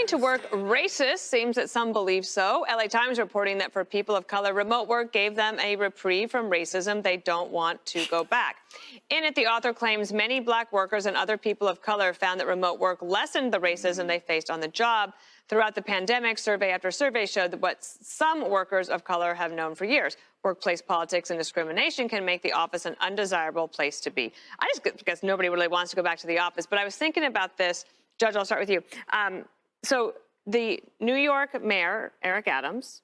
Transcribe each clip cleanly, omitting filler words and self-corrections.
Returning to work racist? Seems that some believe so. LA Times reporting that for people of color, remote work gave them a reprieve from racism. They don't want to go back. In it, the author claims many black workers and other people of color found that remote work lessened the racism they faced on the job. Throughout the pandemic, survey after survey showed that what some workers of color have known for years. Workplace politics and discrimination can make the office an undesirable place to be. I just guess nobody really wants to go back to the office, but I was thinking about this. Judge, I'll start with you. So the New York mayor, Eric Adams,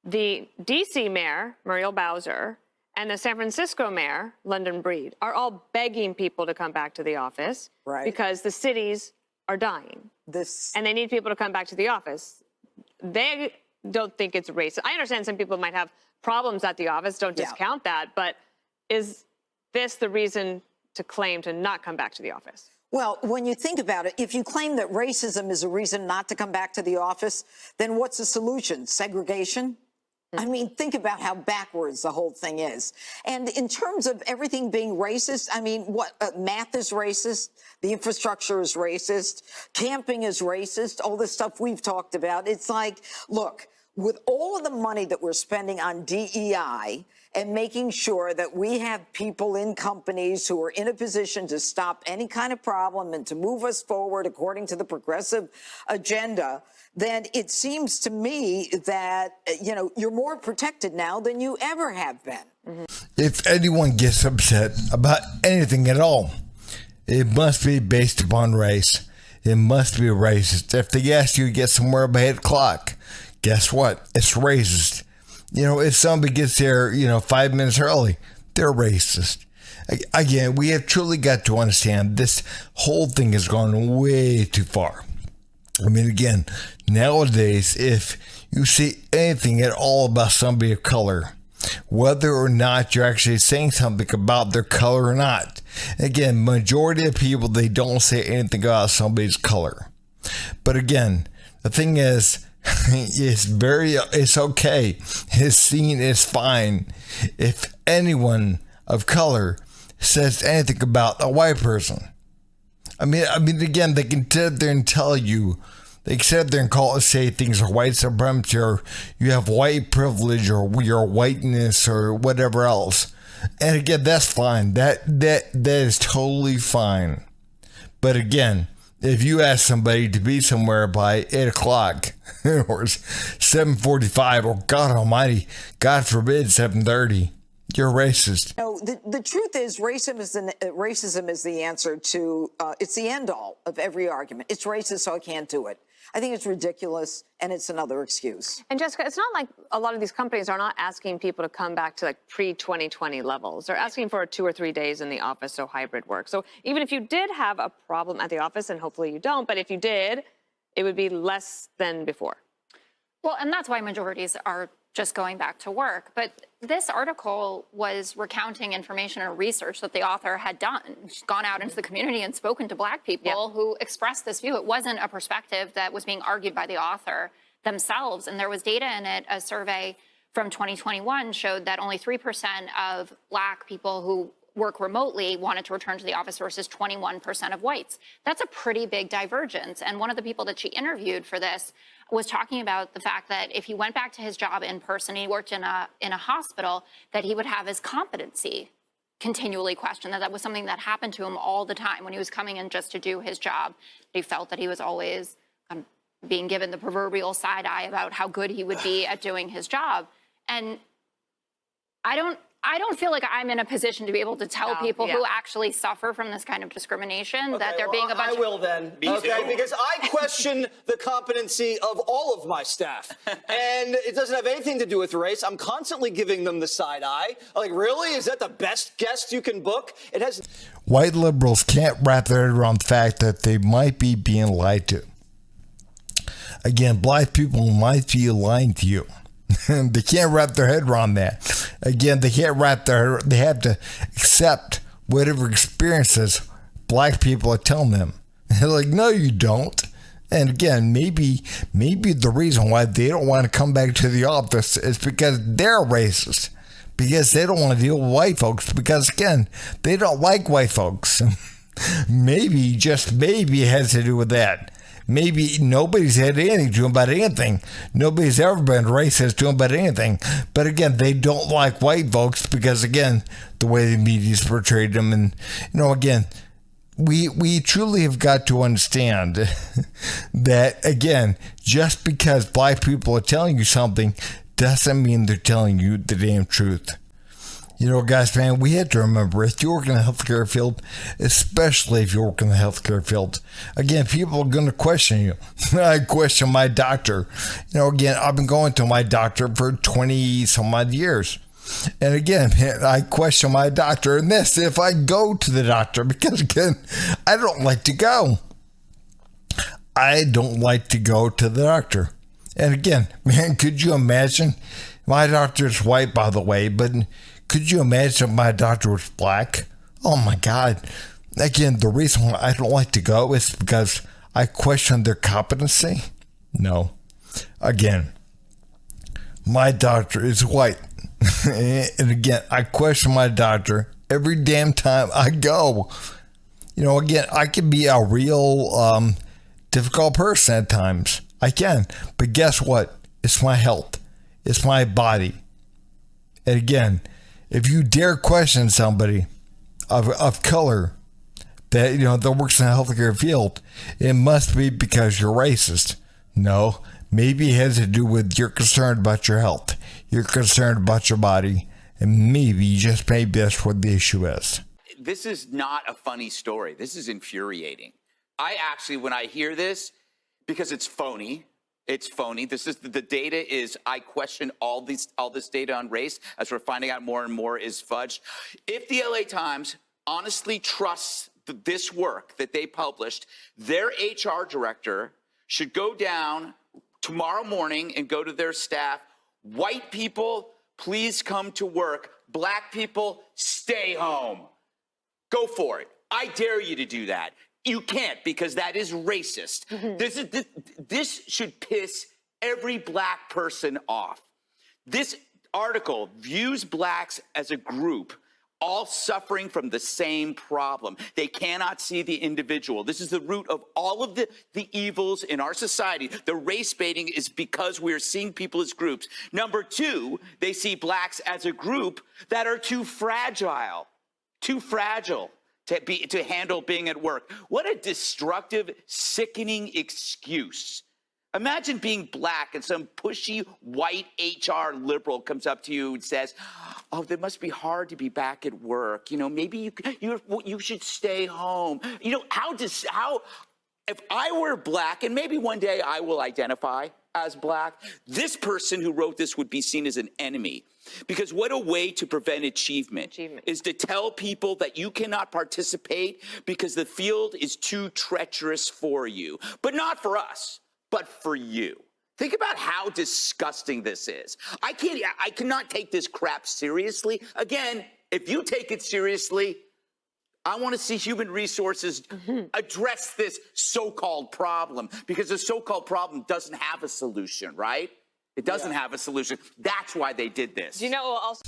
the D.C. mayor, Muriel Bowser, and the San Francisco mayor, London Breed, are all begging people to come back to the office because the cities are dying. And they need people to come back to the office. They don't think it's racist. I understand some people might have problems at the office, don't discount that, but is this the reason to claim to not come back to the office? Well, when you think about it, if you claim that racism is a reason not to come back to the office, then what's the solution? Segregation? I mean, think about how backwards the whole thing is. And in terms of everything being racist, I mean, what math is racist, the infrastructure is racist, camping is racist, all the stuff we've talked about. It's like, look, with all of the money that we're spending on DEI and making sure that we have people in companies who are in a position to stop any kind of problem and to move us forward according to the progressive agenda, then it seems to me that, you know, you're more protected now than you ever have been. If anyone gets upset about anything at all, it must be based upon race. It must be racist. If they ask you to get somewhere by 8 o'clock, guess what? It's racist. You know, if somebody gets there, 5 minutes early, they're racist. Again, we have truly got to understand this whole thing has gone way too far. I mean, again, nowadays, if you see anything at all about somebody of color, whether or not you're actually saying something about their color or not, again, majority of people, they don't say anything about somebody's color. But again, the thing is, it's okay. It's seen, it's fine. If anyone of color says anything about a white person, I mean, again, they can sit there and tell you, they can sit there and say things are white supremacy, or you have white privilege, or your whiteness, or whatever else. And again, that's fine. That is totally fine. But again, if you ask somebody to be somewhere by 8 o'clock or 7:45, or God Almighty, God forbid 7:30, you're racist. No, the truth is racism is the answer to, it's the end all of every argument. It's racist, so I can't do it. I think it's ridiculous, and it's another excuse. And Jessica, it's not like a lot of these companies are not asking people to come back to like pre-2020 levels. They're asking for 2 or 3 days in the office, so hybrid work. So even if you did have a problem at the office, and hopefully you don't, but if you did, it would be less than before. Well, and that's why majorities are just going back to work. But this article was recounting information and research that the author had done. She's gone out into the community and spoken to Black people who expressed this view. It wasn't a perspective that was being argued by the author themselves. And there was data in it. A survey from 2021 showed that only 3% of Black people who work remotely wanted to return to the office versus 21% of whites. That's a pretty big divergence. And one of the people that she interviewed for this was talking about the fact that if he went back to his job in person, he worked in a hospital, that he would have his competency continually questioned, that was something that happened to him all the time when he was coming in just to do his job. He felt that he was always being given the proverbial side eye about how good he would be at doing his job. And I don't feel like I'm in a position to be able to tell people who actually suffer from this kind of discrimination that they're being a bunch of... I will then, because I question the competency of all of my staff. And it doesn't have anything to do with race. I'm constantly giving them the side eye. Like, really? Is that the best guest you can book? It has... White liberals can't wrap their head around the fact that they might be being lied to. Again, Black people might be lying to you. They can't wrap their head around that. Again, they have to accept whatever experiences Black people are telling them. They're like, no, you don't. And again, maybe the reason why they don't want to come back to the office is because they're racist. Because they don't want to deal with white folks. Because again, they don't like white folks. Maybe, just maybe it has to do with that. maybe nobody's had anything to them about anything. Nobody's ever been racist to them about anything. But again, they don't like white folks because, again, the way the media's portrayed them. And, again, we truly have got to understand that, again, just because black people are telling you something doesn't mean they're telling you the damn truth. Guys, man, we have to remember, if you work in the healthcare field, especially if you work in the healthcare field, again, people are going to question you. I question my doctor. Again, I've been going to my doctor for 20 some odd years. And again, man, I question my doctor and this if I go to the doctor, because again, I don't like to go. I don't like to go to the doctor. And again, man, could you imagine? My doctor's white, by the way, but could you imagine if my doctor was black? Oh my God. Again, the reason why I don't like to go is because I question their competency. No. Again, my doctor is white. And again, I question my doctor every damn time I go. Again, I can be a real difficult person at times. I can. But guess what? It's my health. It's my body. And again, if you dare question somebody of color that, that works in the healthcare field, it must be because you're racist. No, maybe it has to do with you're concerned about your health. You're concerned about your body. And maybe, just maybe, that's what the issue is. This is not a funny story. This is infuriating. I actually, when I hear this, because it's phony, This is the data is, I question all this data on race, as we're finding out more and more, is fudged. If the LA Times honestly trusts this work that they published, their HR director should go down tomorrow morning and go to their staff. White people, please come to work. Black people, stay home. Go for it. I dare you to do that. You can't, because that is racist. This should piss every black person off. This article views blacks as a group all suffering from the same problem. They cannot see the individual. This is the root of all of the evils in our society. The race baiting is because we're seeing people as groups. Number two, they see blacks as a group that are too fragile to handle being at work. What a destructive, sickening excuse. Imagine being black and some pushy white HR liberal comes up to you and says, "Oh, it must be hard to be back at work. Maybe you should stay home." If I were black, and maybe one day I will identify as black, this person who wrote this would be seen as an enemy. Because what a way to prevent achievement is to tell people that you cannot participate because the field is too treacherous for you. But not for us, but for you. Think about how disgusting this is. I cannot take this crap seriously. Again, if you take it seriously, I want to see human resources address this so-called problem, because the so-called problem doesn't have a solution, right? It doesn't have a solution. That's why they did this.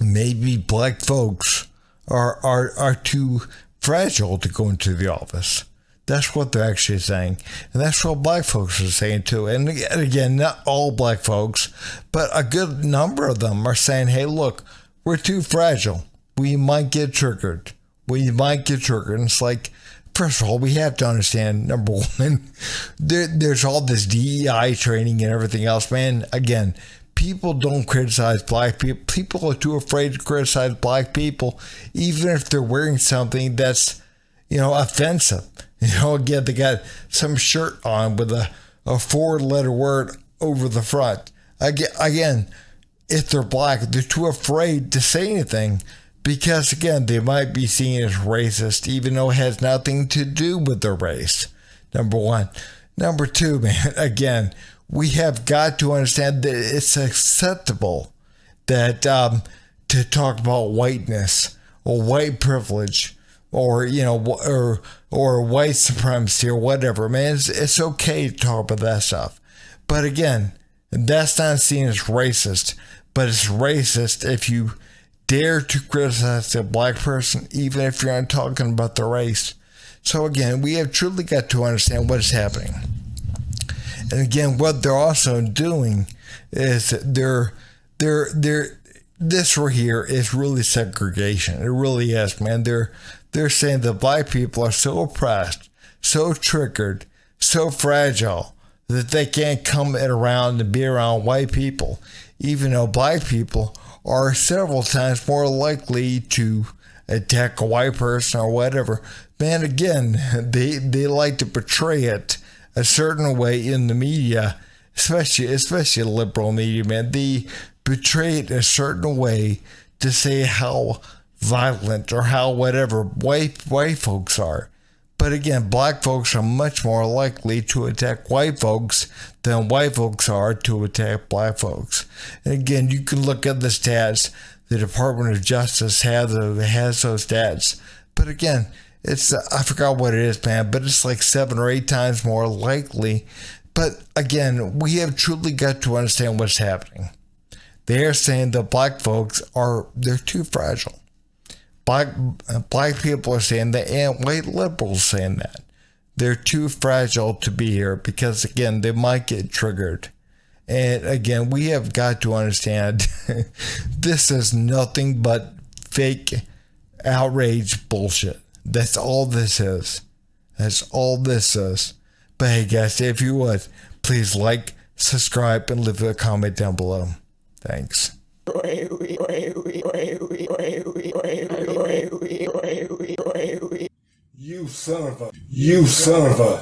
Maybe black folks are too fragile to go into the office. That's what they're actually saying. And that's what black folks are saying too. And again, not all black folks, but a good number of them are saying, hey, look, we're too fragile. We might get triggered. And it's like, first of all, we have to understand, number one, there's all this DEI training and everything else, man. Again, people don't criticize black people. People are too afraid to criticize black people, even if they're wearing something that's, offensive. Again, they got some shirt on with a 4-letter word over the front. Again, if they're black, they're too afraid to say anything. Because, again, they might be seen as racist, even though it has nothing to do with their race. Number one. Number two, man, again, we have got to understand that it's acceptable that to talk about whiteness or white privilege or, or white supremacy or whatever, man. It's okay to talk about that stuff. But, again, that's not seen as racist. But it's racist if you dare to criticize a black person, even if you're not talking about the race. So again, we have truly got to understand what is happening. And again, what they're also doing is they're this right here is really segregation. It really is, man. They're saying that black people are so oppressed, so triggered, so fragile that they can't come around and be around white people, even though black people are several times more likely to attack a white person or whatever. Man, again, they like to portray it a certain way in the media, especially liberal media, man. They portray it a certain way to say how violent or how whatever white folks are. But again, black folks are much more likely to attack white folks than white folks are to attack black folks. And again, you can look at the stats. The Department of Justice has those stats. But again, it's I forgot what it is, man, but it's like 7 or 8 times more likely. But again, we have truly got to understand what's happening. They are saying that black folks they're too fragile. Black people are saying that, and white liberals saying that. They're too fragile to be here because, again, they might get triggered. And again, we have got to understand this is nothing but fake outrage bullshit. That's all this is. That's all this is. But hey, guys, if you would, please like, subscribe, and leave a comment down below. Thanks. You son of a.